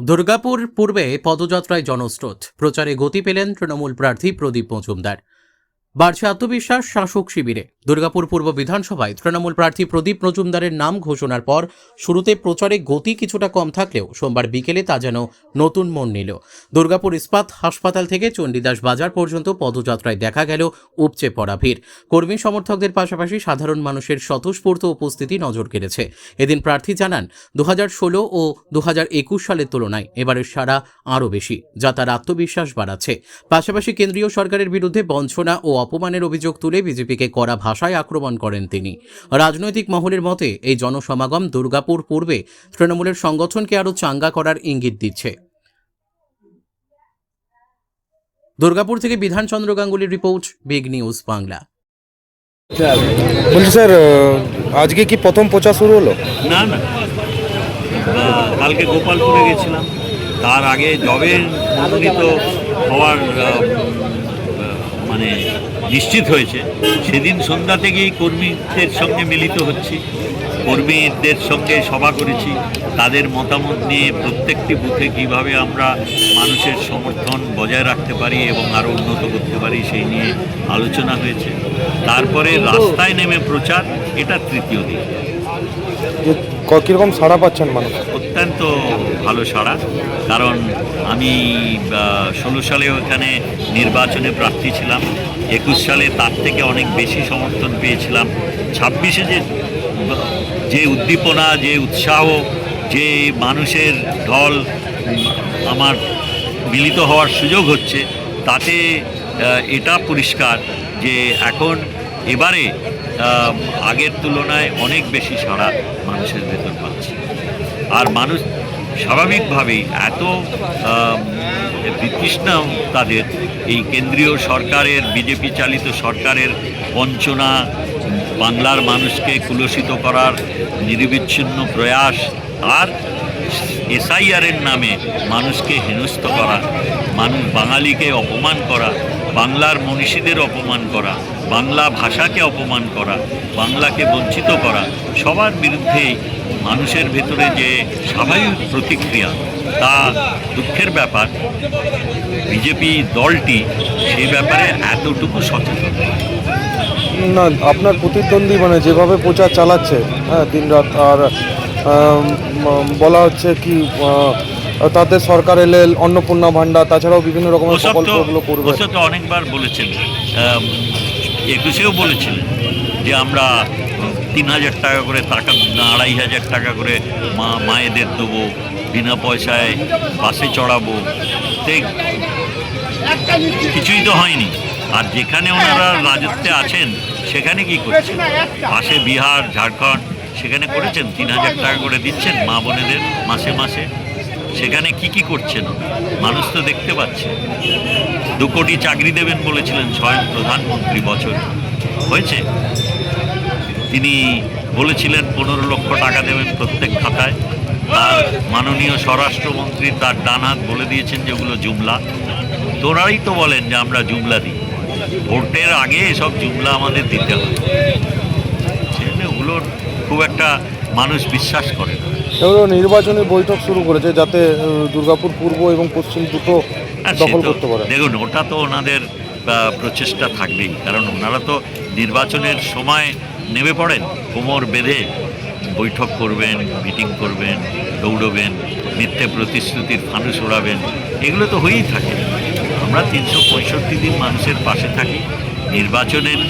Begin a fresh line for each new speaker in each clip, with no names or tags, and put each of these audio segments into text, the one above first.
দুর্গাপুর পূর্বে পদযাত্রায় জনস্রোত, প্রচারে গতি পেলেন তৃণমূল প্রার্থী প্রদীপ মজুমদার। বাড়ছে আত্মবিশ্বাস শাসক শিবিরে। দুর্গাপুর পূর্ব বিধানসভায় তৃণমূল প্রার্থী প্রদীপ মজুমদারের নাম ঘোষণার পর শুরুতে প্রচারে গতি কিছুটা কম থাকলেও সোমবার বিকেলে তা যেন নতুন মোড় নিল। দুর্গাপুর ইস্পাত হাসপাতাল থেকে চণ্ডীদাস বাজার পর্যন্ত পদযাত্রায় দেখা গেল উপচে পড়া ভিড়। কর্মী সমর্থকদের পাশাপাশি সাধারণ মানুষের স্বতঃস্ফূর্ত উপস্থিতি নজর কেড়েছে। এদিন প্রার্থী জানান 2016 ও 2021 সালের তুলনায় এবারের সাড়া আরও বেশি, যা তার আত্মবিশ্বাস বাড়াচ্ছে। পাশাপাশি কেন্দ্রীয় সরকারের বিরুদ্ধে বঞ্চনা ও অপমানের অভিযোগ তুলে বিজেপিকে কড়া ভাষায় আক্রমণ করেন তিনি। রাজনৈতিক মহলের মতে এই জনসমাগম দুর্গাপুর পূর্বে তৃণমূলের সংগঠনকে আরও চাঙ্গা করার ইঙ্গিত দিচ্ছে। দুর্গাপুর থেকে বিধানচন্দ্র গাঙ্গুলির রিপোর্ট, বিগ নিউজ বাংলা।
বলছি স্যার, আজকে কি প্রথম প্রচার শুরু হলো?
না না, কালকে গোপালপুরে গেছিলাম। তার আগে জবে মনোনীত হওয়ার মানে নিশ্চিত হয়েছে, সেদিন সন্ধ্যা থেকেই কর্মীদের সঙ্গে মিলিত হচ্ছি, কর্মীদের সঙ্গে সভা করেছি, তাদের মতামত নিয়ে প্রত্যেকটি বুথে কীভাবে আমরা মানুষের সমর্থন বজায় রাখতে পারি এবং আরও উন্নত করতে পারি সেই নিয়ে আলোচনা হয়েছে। তারপরে রাস্তায় নেমে প্রচার, এটা তৃতীয় দিন।
কীরকম সাড়া পাচ্ছেন মানুষ?
অত্যন্ত ভালো সাড়া, কারণ আমি 16 সালেও এখানে নির্বাচনে প্রার্থী ছিলাম, 21 সালে তার থেকে অনেক বেশি সমর্থন পেয়েছিলাম। 26-এ যে উদ্দীপনা, যে উৎসাহ, যে মানুষের ঢল আমার মিলিত হওয়ার সুযোগ হচ্ছে, তাতে এটা পরিষ্কার যে এখন এবারে আগের তুলনায় অনেক বেশি সাড়া মানুষের ভেতর পাচ্ছে। আর মানুষ স্বাভাবিকভাবেই এত বিতৃষ্ণা তাদের এই কেন্দ্রীয় সরকারের, বিজেপি চালিত সরকারের বঞ্চনা, বাংলার মানুষকে কুলসিত করার নিরবিচ্ছিন্ন প্রয়াস, আর এসআইআরের নামে মানুষকে হেনস্থ করা, বাঙালিকে অপমান করা, বাংলার মনীষীদের অপমান করা, বাংলা ভাষাকে অপমান করা, বাংলাকে বঞ্চিত করা, সবার বিরুদ্ধেই মানুষের ভেতরে যে স্বাভাবিক প্রতিক্রিয়া, তা দুঃখের ব্যাপার বিজেপি দলটি সেই ব্যাপারে এতটুকু সচেতন
না। আপনার প্রতিদ্বন্দ্বী মানে যেভাবে প্রচার চালাচ্ছে, হ্যাঁ, দিনরাত, আর বলা হচ্ছে কি তাদের সরকার এলে অন্নপূর্ণা ভাণ্ডার, তাছাড়াও বিভিন্ন রকমের প্রকল্পগুলো করবে।
তো অনেকবার বলেছেন, 21-এও বলেছিলেন যে আমরা 3,000 টাকা করে, 2,500 টাকা করে মায়েদের দেবো, বিনা পয়সায় বাসে চড়াবো। কিছুই তো হয়নি। আর যেখানে ওনারা রাজত্বে আছেন সেখানে কি করছেন? পাশে বিহার, ঝাড়খণ্ড, সেখানে করেছেন 3,000 টাকা করে দিচ্ছেন মা বোনেদের মাসে মাসে। সেখানে কি করছেন মানুষ তো দেখতে পাচ্ছে। 2 কোটি চাকরি দেবেন বলেছিলেন স্বয়ং প্রধানমন্ত্রী, বছর হয়েছে। তিনি বলেছিলেন 15 লক্ষ টাকা দেবেন প্রত্যেক খাতায়। তার মাননীয় স্বরাষ্ট্রমন্ত্রী তার ডান হাত বলে দিয়েছেন যেগুলো জুমলা। তোরাই তো বলেন যে আমরা জুমলা দিই, ভোটের আগে এসব জুমলা আমাদের দিতে হবে। ওগুলোর খুব একটা মানুষ বিশ্বাস করে না।
নির্বাচনী বৈঠক শুরু করেছে যাতে দুর্গাপুর পূর্ব এবং পশ্চিম দুটো দখল করতে পারে।
দেখুন, ওটা তো ওনাদের প্রচেষ্টা থাকবেই, কারণ ওনারা তো নির্বাচনের সময় নেমে পড়েন, কোমর বেঁধে বৈঠক করবেন, মিটিং করবেন, দৌড়বেন, মিথ্যে প্রতিশ্রুতির ফানুস ওড়াবেন, এগুলো তো হয়েই থাকে। আমরা 365 দিন মানুষের পাশে থাকি। নির্বাচনের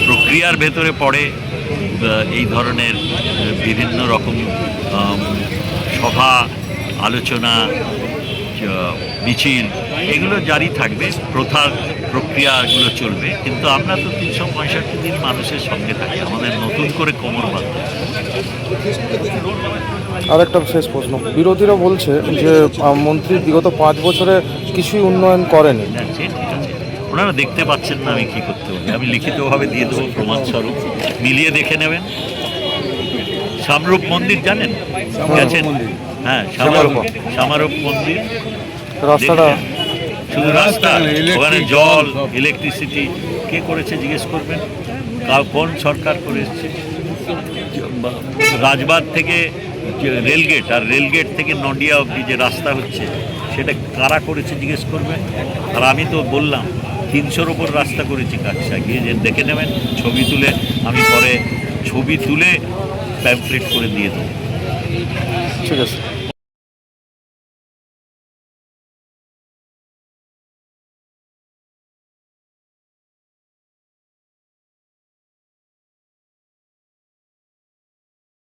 প্রক্রিয়ার ভেতরে পড়ে এই ধরনের বিভিন্ন রকম সভা, আলোচনা, মিছিল, এগুলো জারি থাকবে, প্রক্রিয়াগুলো চলবে। কিন্তু আমরা তো 365 দিন মানুষের সঙ্গে থাকি, আমাদের নতুন করে কোমর বাঁধতে।
আর একটা শেষ প্রশ্ন, বিরোধীরা বলছে যে মন্ত্রী বিগত 5 বছরে কিছুই উন্নয়ন করেনি।
ওনারা দেখতে পাচ্ছেন না আমি কী করতে পারি। আমি লিখিতভাবে দিয়ে দেবো প্রমাণস্বরূপ, মিলিয়ে দেখে নেবেন। সামরূপ মন্দির জানেন? গেছেন? হ্যাঁ, সামারূপ মন্দির,
রাস্তাটা
শুধু রাস্তা, ওখানে জল, ইলেকট্রিসিটি কে করেছে জিজ্ঞেস করবেন, কোন সরকার করে এসছে। রাজবাগ থেকে যে রেলগেট, আর রেলগেট থেকে নডিয়া অবধি যে রাস্তা হচ্ছে সেটা কারা করেছে জিজ্ঞেস করবেন। আর আমি তো বললাম 300-র ওপর রাস্তা করেছি কাজটা, গিয়ে যে দেখে নেবেন ছবি তুলে, আমি পরে ছবি তুলে প্যাম্পলেট করে দিয়ে দেবো।
ঠিক আছে।